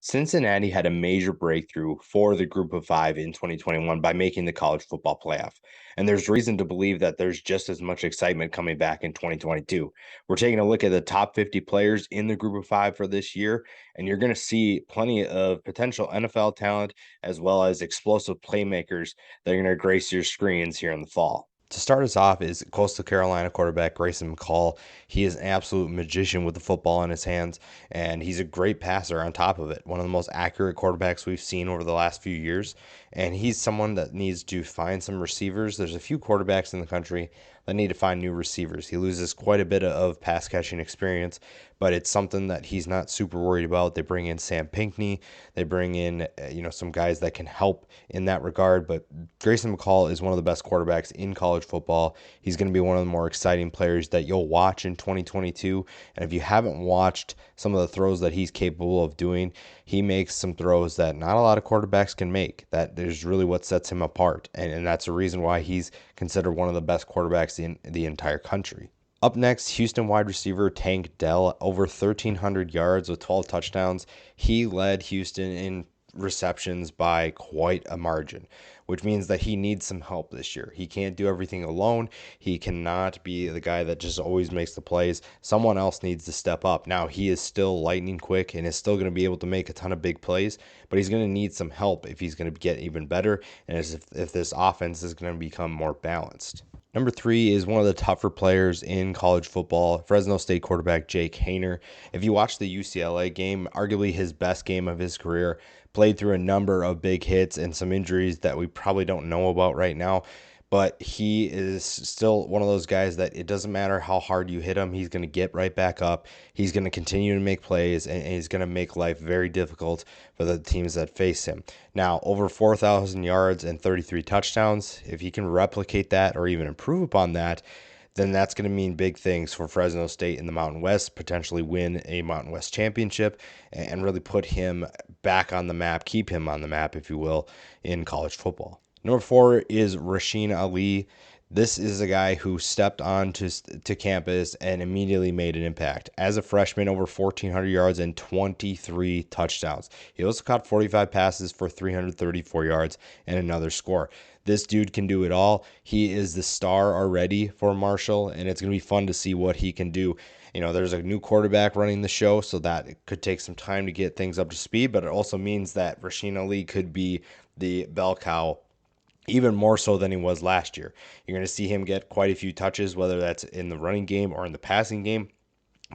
Cincinnati had a major breakthrough for the group of five in 2021 by making the college football playoff. And there's reason to believe that there's just as much excitement coming back in 2022. We're taking a look at the top 50 players in the group of five for this year, and you're going to see plenty of potential NFL talent as well as explosive playmakers that are going to grace your screens here in the fall. To start us off is Coastal Carolina quarterback Grayson Mccall. He is an absolute magician with the football in his hands, and he's a great passer on top of it. One of the most accurate quarterbacks we've seen over the last few years, and he's someone that needs to find some receivers. There's a few quarterbacks in the country that need to find new receivers. He loses quite a bit of pass catching experience, but it's something that he's not super worried about. They bring in Sam Pinckney. They bring in, some guys that can help in that regard. But Grayson Mccall is one of the best quarterbacks in college football. He's going to be one of the more exciting players that you'll watch in 2022. And if you haven't watched some of the throws that he's capable of doing, he makes some throws that not a lot of quarterbacks can make. That is really what sets him apart. And that's the reason why he's considered one of the best quarterbacks in the entire country. Up next, Houston wide receiver Tank Dell, over 1,300 yards with 12 touchdowns. He led Houston in receptions by quite a margin, which means that he needs some help this year. He can't do everything alone. He cannot be the guy that just always makes the plays. Someone else needs to step up. Now, he is still lightning quick and is still going to be able to make a ton of big plays, but he's going to need some help if he's going to get even better and if this offense is going to become more balanced. Number 3 is one of the tougher players in college football, Fresno State quarterback Jake Haener. If you watch the UCLA game, arguably his best game of his career, played through a number of big hits and some injuries that we probably don't know about right now. But he is still one of those guys that it doesn't matter how hard you hit him, he's going to get right back up. He's going to continue to make plays, and he's going to make life very difficult for the teams that face him. Now, over 4,000 yards and 33 touchdowns, if he can replicate that or even improve upon that, then that's going to mean big things for Fresno State in the Mountain West, potentially win a Mountain West championship, and really put him back on the map, keep him on the map, if you will, in college football. Number 4 is Rasheen Ali. This is a guy who stepped on to campus and immediately made an impact. As a freshman, over 1,400 yards and 23 touchdowns. He also caught 45 passes for 334 yards and another score. This dude can do it all. He is the star already for Marshall, and it's going to be fun to see what he can do. There's a new quarterback running the show, so that it could take some time to get things up to speed, but it also means that Rasheen Ali could be the bell cow even more so than he was last year. You're going to see him get quite a few touches, whether that's in the running game or in the passing game.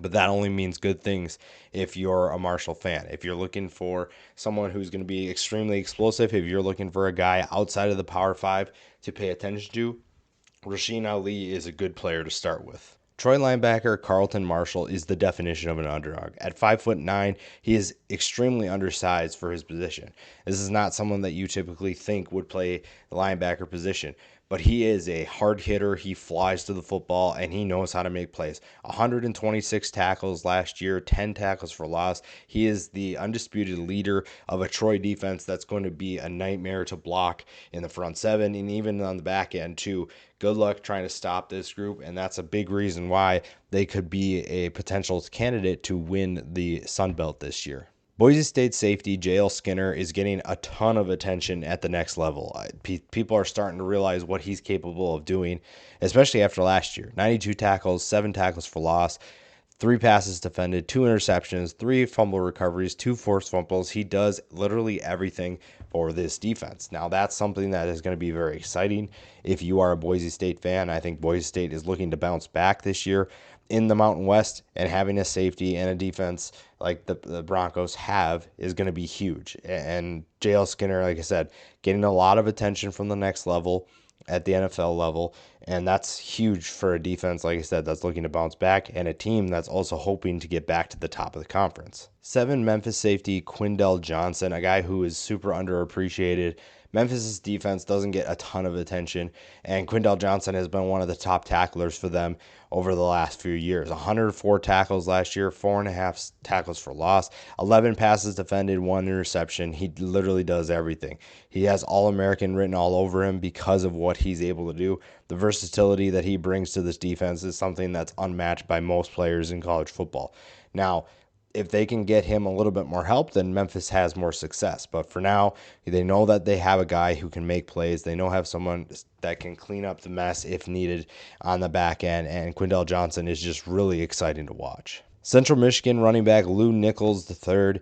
But that only means good things if you're a Marshall fan. If you're looking for someone who's going to be extremely explosive, if you're looking for a guy outside of the Power 5 to pay attention to, Rasheen Ali is a good player to start with. Troy linebacker Carlton Marshall is the definition of an underdog. At 5'9", he is extremely undersized for his position. This is not someone that you typically think would play the linebacker position, but he is a hard hitter. He flies to the football, and he knows how to make plays. 126 tackles last year, 10 tackles for loss. He is the undisputed leader of a Troy defense that's going to be a nightmare to block in the front seven and even on the back end too. Good luck trying to stop this group, and that's a big reason why they could be a potential candidate to win the Sun Belt this year. Boise State safety JL Skinner is getting a ton of attention at the next level. People are starting to realize what he's capable of doing, especially after last year. 92 tackles, 7 tackles for loss, 3 passes defended, 2 interceptions, 3 fumble recoveries, 2 forced fumbles. He does literally everything for this defense. Now, that's something that is going to be very exciting if you are a Boise State fan. I think Boise State is looking to bounce back this year in the Mountain West, and having a safety and a defense like the Broncos have is going to be huge. And JL Skinner, like I said, getting a lot of attention from the next level at the NFL level, and that's huge for a defense, like I said, that's looking to bounce back, and a team that's also hoping to get back to the top of the conference. 7, Memphis safety Quinton Johnson, a guy who is super underappreciated. Memphis' defense doesn't get a ton of attention, and Quinton Johnson has been one of the top tacklers for them over the last few years. 104 tackles last year, 4.5 tackles for loss, 11 passes defended, 1 interception. He literally does everything. He has All-American written all over him because of what he's able to do. The versatility that he brings to this defense is something that's unmatched by most players in college football. Now, if they can get him a little bit more help, then Memphis has more success. But for now, they know that they have a guy who can make plays. They know have someone that can clean up the mess if needed on the back end. And Quinton Johnson is just really exciting to watch. Central Michigan running back Lou Nichols III,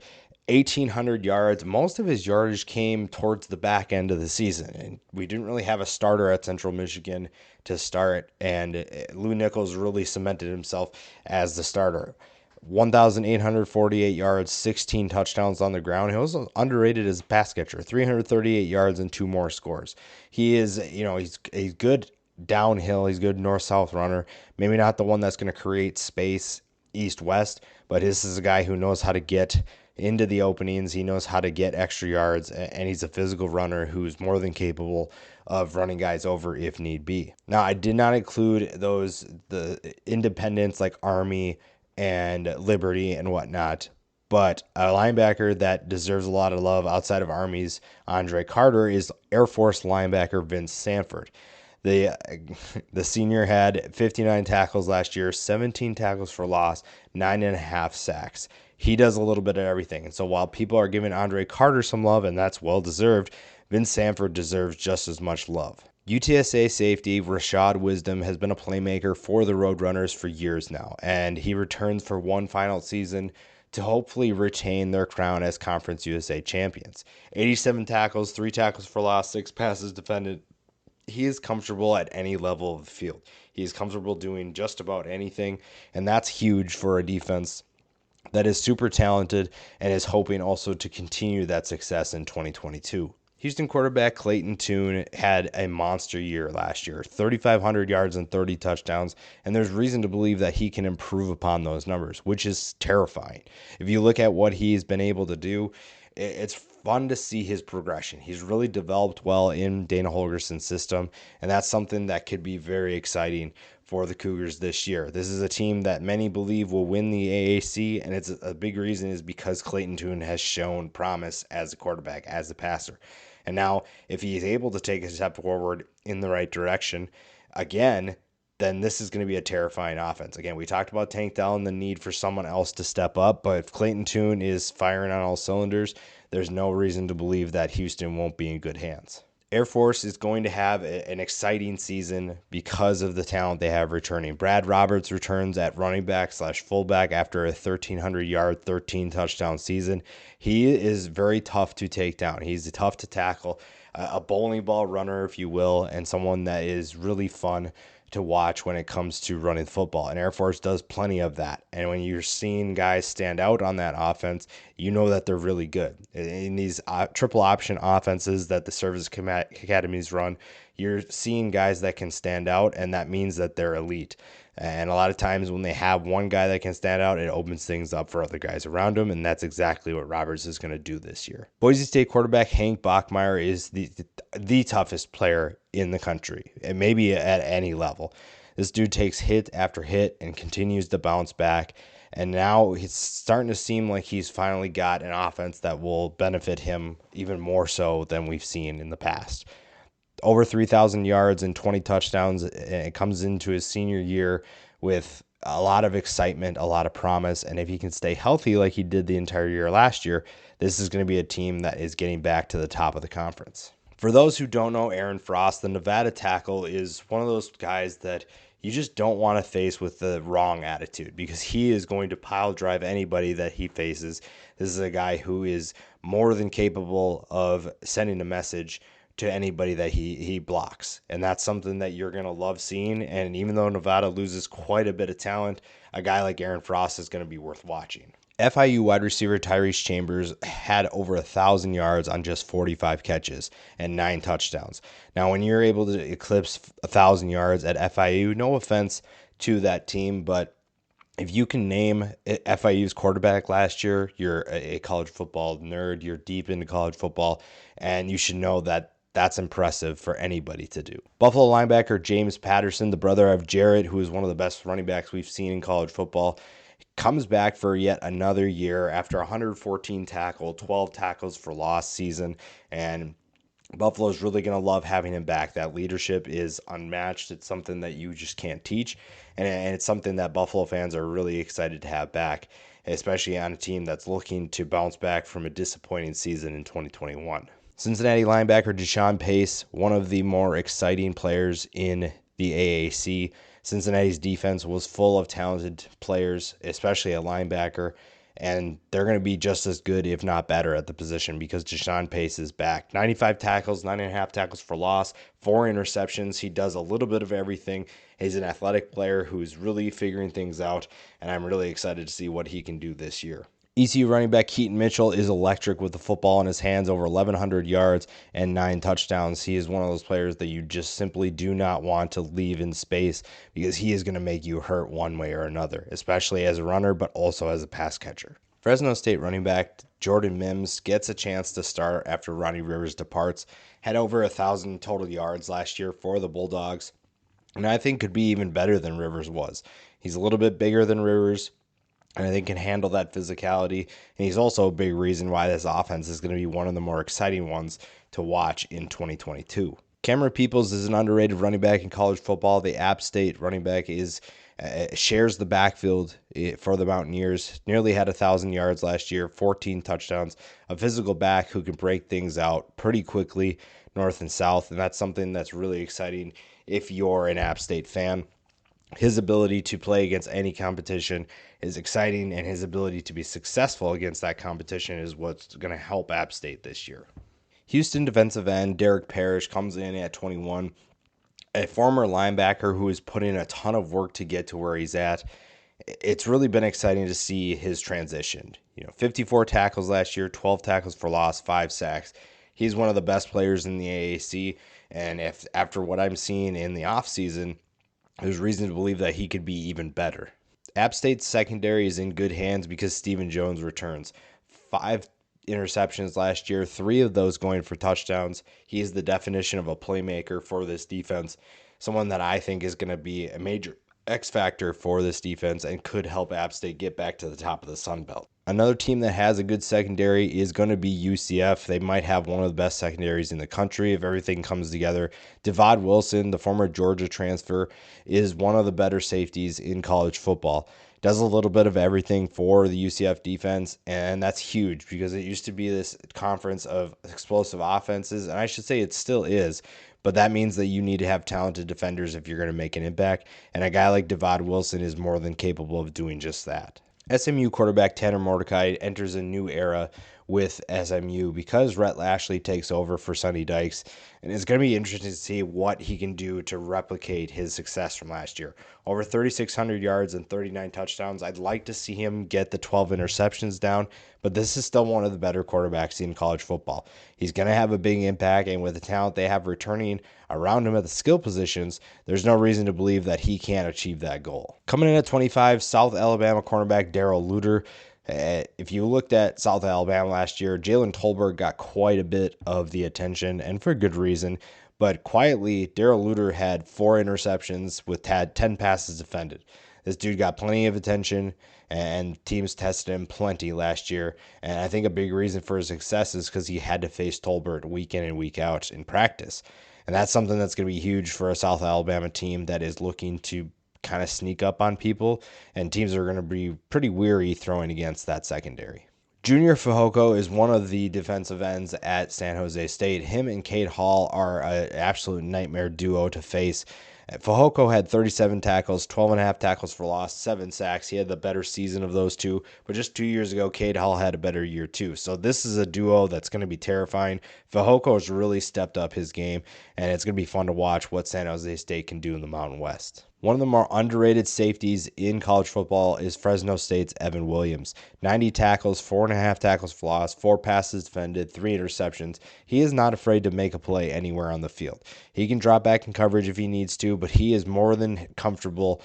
1,800 yards. Most of his yardage came towards the back end of the season. And we didn't really have a starter at Central Michigan to start. And Lou Nichols really cemented himself as the starter. 1,848 yards, 16 touchdowns on the ground. He was underrated as a pass catcher, 338 yards and 2 more scores. He is, he's good downhill. He's a good north-south runner. Maybe not the one that's going to create space east-west, but this is a guy who knows how to get into the openings. He knows how to get extra yards, and he's a physical runner who's more than capable of running guys over if need be. Now, I did not include the independents like Army and Liberty and whatnot, but a linebacker that deserves a lot of love outside of Army's Andre Carter is Air Force linebacker Vince Sanford. The senior had 59 tackles last year, 17 tackles for loss, 9.5 sacks. He does a little bit of everything. And so while people are giving Andre Carter some love, and that's well-deserved, Vince Sanford deserves just as much love. UTSA safety Rashad Wisdom has been a playmaker for the Roadrunners for years now, and he returns for one final season to hopefully retain their crown as Conference USA champions. 87 tackles, 3 tackles for loss, 6 passes defended. He is comfortable at any level of the field. He is comfortable doing just about anything, and that's huge for a defense that is super talented and is hoping also to continue that success in 2022. Houston quarterback Clayton Tune had a monster year last year, 3,500 yards and 30 touchdowns, and there's reason to believe that he can improve upon those numbers, which is terrifying. If you look at what he's been able to do, it's fun to see his progression. He's really developed well in Dana Holgerson's system, and that's something that could be very exciting for the Cougars this year. This is a team that many believe will win the AAC, and it's a big reason is because Clayton Tune has shown promise as a quarterback, as a passer. And now, if he is able to take a step forward in the right direction, again, then this is going to be a terrifying offense. Again, we talked about Tank Dell and the need for someone else to step up, but if Clayton Tune is firing on all cylinders, there's no reason to believe that Houston won't be in good hands. Air Force is going to have an exciting season because of the talent they have returning. Brad Roberts returns at running back / fullback after a 1,300-yard, 13-touchdown season. He is very tough to take down. He's tough to tackle, a bowling ball runner, if you will, and someone that is really fun to watch when it comes to running football. And Air Force does plenty of that. And when you're seeing guys stand out on that offense, you know that they're really good. In these triple option offenses that the service academies run, you're seeing guys that can stand out, and that means that they're elite. And a lot of times when they have one guy that can stand out, it opens things up for other guys around him, and that's exactly what Roberts is going to do this year. Boise State quarterback Hank Bockmeyer is the toughest player in the country, and maybe at any level. This dude takes hit after hit and continues to bounce back, and now it's starting to seem like he's finally got an offense that will benefit him even more so than we've seen in the past. Over 3,000 yards and 20 touchdowns. It comes into his senior year with a lot of excitement, a lot of promise. And if he can stay healthy like he did the entire year last year, this is going to be a team that is getting back to the top of the conference. For those who don't know Aaron Frost, the Nevada tackle is one of those guys that you just don't want to face with the wrong attitude, because he is going to pile drive anybody that he faces. This is a guy who is more than capable of sending a message to anybody that he blocks. And that's something that you're going to love seeing. And even though Nevada loses quite a bit of talent, a guy like Aaron Frost is going to be worth watching. FIU wide receiver Tyreese Chambers had over 1,000 yards on just 45 catches and 9 touchdowns. Now, when you're able to eclipse 1,000 yards at FIU, no offense to that team, but if you can name FIU's quarterback last year, you're a college football nerd, you're deep into college football, and you should know that that's impressive for anybody to do. Buffalo linebacker James Patterson, the brother of Jarrett, who is one of the best running backs we've seen in college football, comes back for yet another year after 114 tackle, 12 tackles for loss season, and Buffalo's really going to love having him back. That leadership is unmatched. It's something that you just can't teach, and it's something that Buffalo fans are really excited to have back. especially on a team that's looking to bounce back from a disappointing season in 2021. Cincinnati linebacker Deshaun Pace, one of the more exciting players in the AAC. Cincinnati's defense was full of talented players, especially a linebacker, and they're going to be just as good, if not better, at the position because Deshaun Pace is back. 95 tackles, 9.5 tackles for loss, 4 interceptions. He does a little bit of everything. He's an athletic player who's really figuring things out, and I'm really excited to see what he can do this year. ECU running back Keaton Mitchell is electric with the football in his hands, over 1,100 yards and 9 touchdowns. He is one of those players that you just simply do not want to leave in space because he is going to make you hurt one way or another, especially as a runner, but also as a pass catcher. Fresno State running back Jordan Mims gets a chance to start after Ronnie Rivers departs. Had over 1,000 total yards last year for the Bulldogs, and I think could be even better than Rivers was. He's a little bit bigger than Rivers, and I think can handle that physicality. And he's also a big reason why this offense is going to be one of the more exciting ones to watch in 2022. Cameron Peoples is an underrated running back in college football. The App State running back shares the backfield for the Mountaineers. Nearly had 1,000 yards last year, 14 touchdowns. A physical back who can break things out pretty quickly, north and south. And that's something that's really exciting if you're an App State fan. His ability to play against any competition is exciting, and his ability to be successful against that competition is what's going to help App State this year. Houston defensive end Derrick Parish comes in at 21, a former linebacker who has put in a ton of work to get to where he's at. It's really been exciting to see his transition. 54 tackles last year, 12 tackles for loss, 5 sacks. He's one of the best players in the AAC, and if after what I'm seeing in the offseason, there's reason to believe that he could be even better. App State's secondary is in good hands because Stephen Jones returns. 5 interceptions last year, 3 of those going for touchdowns. He is the definition of a playmaker for this defense, someone that I think is going to be a major X factor for this defense and could help App State get back to the top of the Sun Belt. Another team that has a good secondary is going to be UCF. They might have one of the best secondaries in the country if everything comes together. Devon Wilson, the former Georgia transfer, is one of the better safeties in college football. Does a little bit of everything for the UCF defense, and that's huge because it used to be this conference of explosive offenses, and I should say it still is, but that means that you need to have talented defenders if you're going to make an impact, and a guy like Devon Wilson is more than capable of doing just that. SMU quarterback Tanner Mordica enters a new era with SMU because Rhett Lashley takes over for Sonny Dykes, and it's going to be interesting to see what he can do to replicate his success from last year. Over 3,600 yards and 39 touchdowns. I'd like to see him get the 12 interceptions down, but this is still one of the better quarterbacks in college football. He's going to have a big impact, and with the talent they have returning around him at the skill positions, there's no reason to believe that he can't achieve that goal. Coming in at 25, South Alabama cornerback Darryl Luther. If you looked at South Alabama last year, Jalen Tolbert got quite a bit of the attention, and for good reason. But quietly, Darryl Luther had 4 interceptions with 10 passes defended. This dude got plenty of attention, and teams tested him plenty last year. And I think a big reason for his success is because he had to face Tolbert week in and week out in practice. And that's something that's going to be huge for a South Alabama team that is looking to kind of sneak up on people, and teams are going to be pretty weary throwing against that secondary. Junior Fujoko is one of the defensive ends at San Jose State. Him and Cade Hall are an absolute nightmare duo to face. Fujoko had 37 tackles, 12.5 tackles for loss, 7 sacks. He had the better season of those two, but just 2 years ago, Cade Hall had a better year too. So this is a duo that's going to be terrifying. Fujoko has really stepped up his game, and it's going to be fun to watch what San Jose State can do in the Mountain West. One of the more underrated safeties in college football is Fresno State's Evan Williams. 90 tackles, 4.5 tackles for loss, 4 passes defended, 3 interceptions. He is not afraid to make a play anywhere on the field. He can drop back in coverage if he needs to, but he is more than comfortable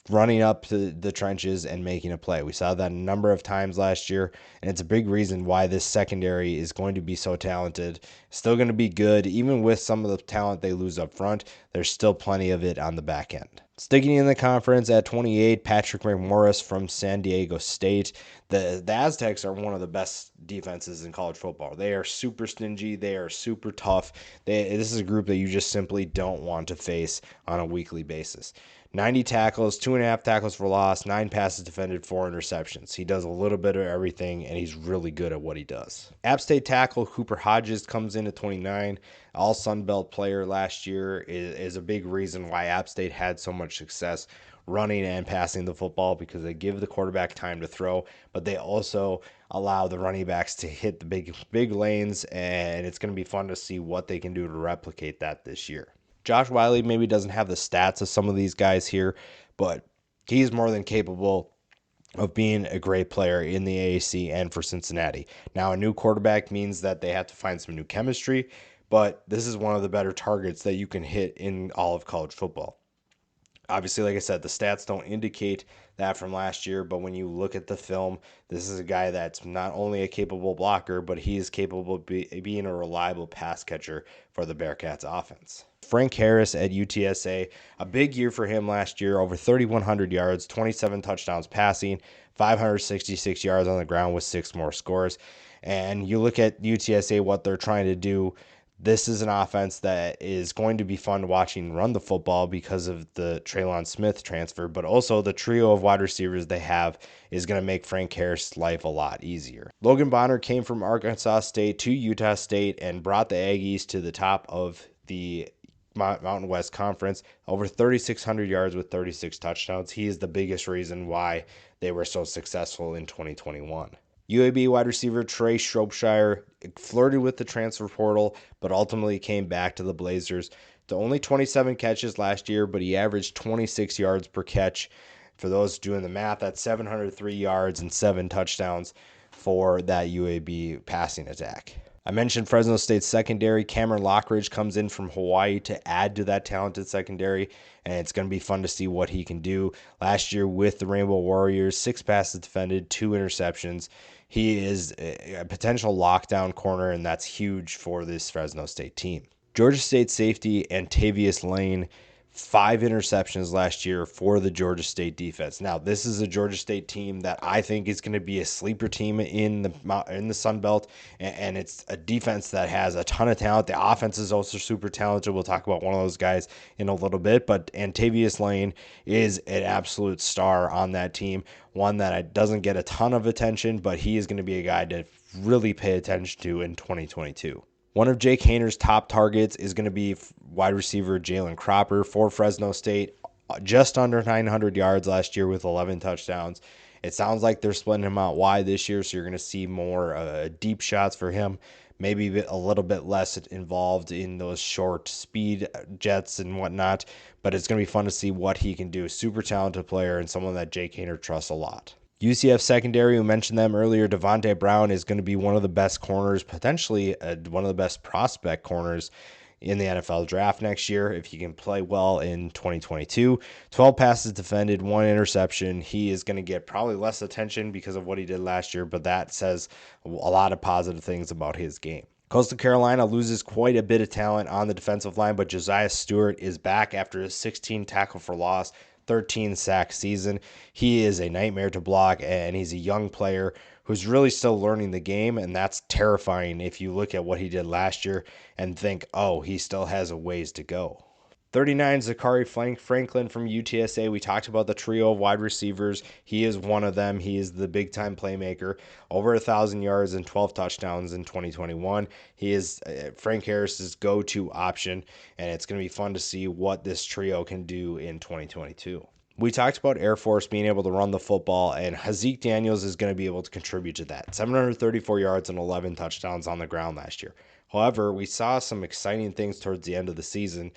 running up to the trenches and making a play. We saw that a number of times last year, and it's a big reason why this secondary is going to be so talented. Still going to be good. Even with some of the talent they lose up front, there's still plenty of it on the back end. Sticking in the conference at 28, Patrick Raymorris from San Diego State. The Aztecs are one of the best defenses in college football. They are super stingy. They are super tough. This is a group that you just simply don't want to face on a weekly basis. 90 tackles, 2.5 tackles for loss, 9 passes defended, 4 interceptions. He does a little bit of everything, and he's really good at what he does. App State tackle Cooper Hodges comes in at 29. All Sun Belt player last year is a big reason why App State had so much success running and passing the football, because they give the quarterback time to throw, but they also allow the running backs to hit the big lanes, and it's going to be fun to see what they can do to replicate that this year. Josh Wily maybe doesn't have the stats of some of these guys here, but he's more than capable of being a great player in the AAC and for Cincinnati. Now, a new quarterback means that they have to find some new chemistry, but this is one of the better targets that you can hit in all of college football. Obviously, like I said, the stats don't indicate that from last year, but when you look at the film, this is a guy that's not only a capable blocker, but he is capable of being a reliable pass catcher for the Bearcats offense. Frank Harris at UTSA, a big year for him last year, over 3,100 yards, 27 touchdowns passing, 566 yards on the ground with 6 more scores. And you look at UTSA, what they're trying to do. This is an offense that is going to be fun watching run the football because of the Traylon Smith transfer, but also the trio of wide receivers they have is going to make Frank Harris' life a lot easier. Logan Bonner came from Arkansas State to Utah State and brought the Aggies to the top of the Mountain West Conference, over 3,600 yards with 36 touchdowns. He is the biggest reason why they were so successful in 2021. UAB wide receiver Treyshire flirted with the transfer portal, but ultimately came back to the Blazers. To only 27 catches last year, but he averaged 26 yards per catch. For those doing the math, that's 703 yards and 7 touchdowns for that UAB passing attack. I mentioned Fresno State's secondary. Cameron Lockridge comes in from Hawaii to add to that talented secondary, and it's going to be fun to see what he can do. Last year with the Rainbow Warriors, 6 passes defended, 2 interceptions. He is a potential lockdown corner, and that's huge for this Fresno State team. Georgia State safety Antavius Lane, 5 interceptions last year for the Georgia State defense. Now, this is a Georgia State team that I think is going to be a sleeper team in the Sun Belt, and it's a defense that has a ton of talent. The offense is also super talented. We'll talk about one of those guys in a little bit, but Antavius Lane is an absolute star on that team, one that doesn't get a ton of attention, but he is going to be a guy to really pay attention to in 2022. One of Jake Hayner's top targets is going to be wide receiver Jalen Cropper for Fresno State, just under 900 yards last year with 11 touchdowns. It sounds like they're splitting him out wide this year, so you're going to see more deep shots for him, maybe a little bit less involved in those short speed jets and whatnot, but it's going to be fun to see what he can do. Super talented player and someone that Jake Hayner trusts a lot. UCF secondary, we mentioned them earlier. Devontae Brown is going to be one of the best corners, potentially one of the best prospect corners in the NFL draft next year if he can play well in 2022. 12 passes defended, 1 interception. He is going to get probably less attention because of what he did last year, but that says a lot of positive things about his game. Coastal Carolina loses quite a bit of talent on the defensive line, but Josiah Stewart is back after a 16 tackle for loss, 13 sack season. He is a nightmare to block, and he's a young player who's really still learning the game, and that's terrifying if you look at what he did last year and think, oh, he still has a ways to go. 39, Zachary Franklin from UTSA. We talked about the trio of wide receivers. He is one of them. He is the big-time playmaker. Over 1,000 yards and 12 touchdowns in 2021. He is Frank Harris's go-to option, and it's going to be fun to see what this trio can do in 2022. We talked about Air Force being able to run the football, and Hazik Daniels is going to be able to contribute to that. 734 yards and 11 touchdowns on the ground last year. However, we saw some exciting things towards the end of the season.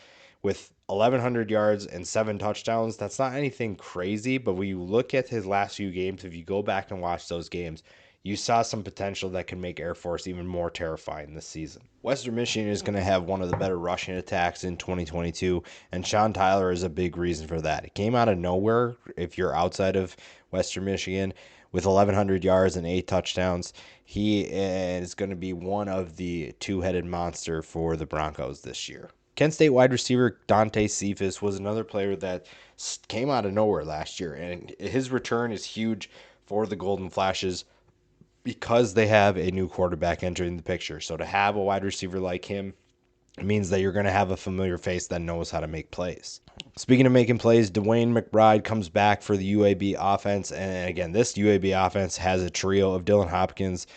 With 1,100 yards and 7 touchdowns, that's not anything crazy, but when you look at his last few games, if you go back and watch those games, you saw some potential that can make Air Force even more terrifying this season. Western Michigan is going to have one of the better rushing attacks in 2022, and Sean Tyler is a big reason for that. It came out of nowhere if you're outside of Western Michigan. With 1,100 yards and 8 touchdowns, he is going to be one of the two-headed monster for the Broncos this year. Kent State wide receiver Dante Cephus was another player that came out of nowhere last year, and his return is huge for the Golden Flashes because they have a new quarterback entering the picture. So to have a wide receiver like him, it means that you're going to have a familiar face that knows how to make plays. Speaking of making plays, Dwayne McBride comes back for the UAB offense. And again, this UAB offense has a trio of Dylan Hopkins,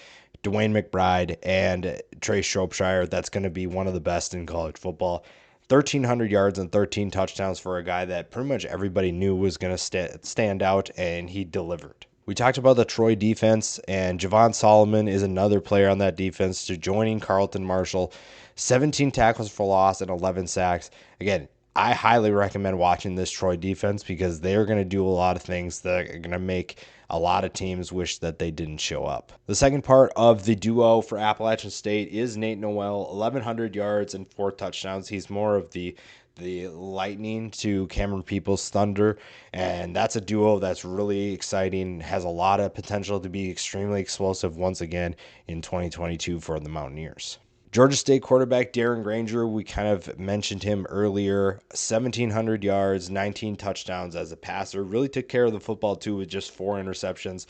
Dwayne McBride, and Treyshire. That's going to be one of the best in college football. 1,300 yards and 13 touchdowns for a guy that pretty much everybody knew was going to stand out, and he delivered. We talked about the Troy defense, and Javon Solomon is another player on that defense, joining Carlton Marshall. 17 tackles for loss and 11 sacks. Again, I highly recommend watching this Troy defense because they're going to do a lot of things that are going to make a lot of teams wish that they didn't show up. The second part of the duo for Appalachian State is Nate Noel, 1,100 yards and 4 touchdowns. He's more of the lightning to Cameron Peoples' thunder, and that's a duo that's really exciting, has a lot of potential to be extremely explosive once again in 2022 for the Mountaineers. Georgia State quarterback Darren Granger, we kind of mentioned him earlier, 1,700 yards, 19 touchdowns as a passer, really took care of the football too with just 4 interceptions.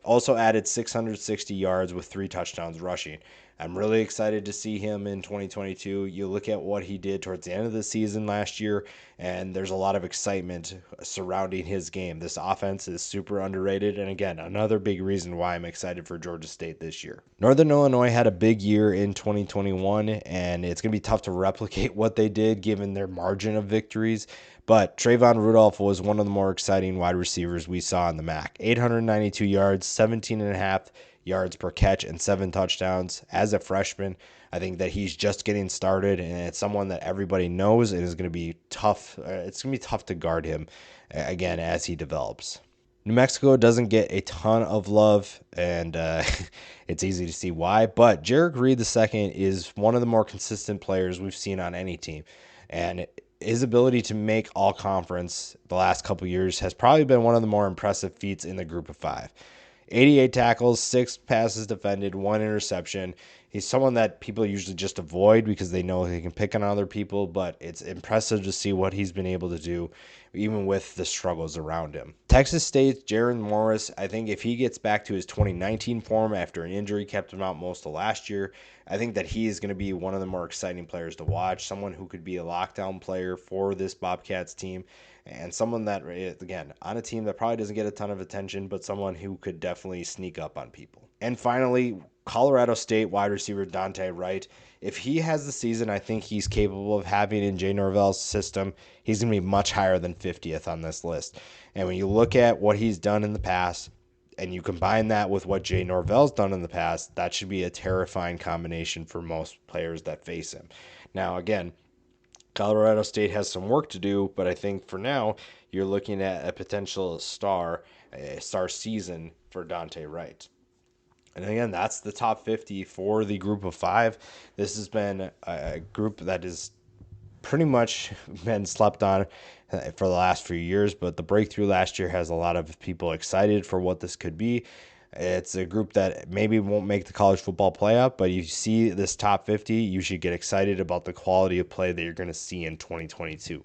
Also added 660 yards with 3 touchdowns rushing. I'm really excited to see him in 2022. You look at what he did towards the end of the season last year, and there's a lot of excitement surrounding his game. This offense is super underrated, and again, another big reason why I'm excited for Georgia State this year. Northern Illinois had a big year in 2021, and it's going to be tough to replicate what they did given their margin of victories. But Trayvon Rudolph was one of the more exciting wide receivers we saw in the MAC. 892 yards, 17.5 yards per catch, and 7 touchdowns as a freshman. I think that he's just getting started, and it's someone that everybody knows and is going to be tough. It's going to be tough to guard him again as he develops. New Mexico doesn't get a ton of love, and it's easy to see why. But Jarek Reed II is one of the more consistent players we've seen on any team, and his ability to make all conference the last couple years has probably been one of the more impressive feats in the group of 5. 88 tackles, 6 passes defended, 1 interception. He's someone that people usually just avoid because they know they can pick on other people, but it's impressive to see what he's been able to do, even with the struggles around him. Texas State's Raymorris, I think if he gets back to his 2019 form after an injury kept him out most of last year, I think that he is going to be one of the more exciting players to watch, someone who could be a lockdown player for this Bobcats team, and someone that, again, on a team that probably doesn't get a ton of attention, but someone who could definitely sneak up on people. And finally, Colorado State wide receiver Dante Wright. If he has the season I think he's capable of having in Jay Norvell's system, he's going to be much higher than 50th on this list. And when you look at what he's done in the past, and you combine that with what Jay Norvell's done in the past, that should be a terrifying combination for most players that face him. Now, again, Colorado State has some work to do, but I think for now, you're looking at a potential star season for Dante Wright. And again, that's the top 50 for the group of 5. This has been a group that has pretty much been slept on for the last few years, but the breakthrough last year has a lot of people excited for what this could be. It's a group that maybe won't make the college football playoff, but you see this top 50, you should get excited about the quality of play that you're going to see in 2022.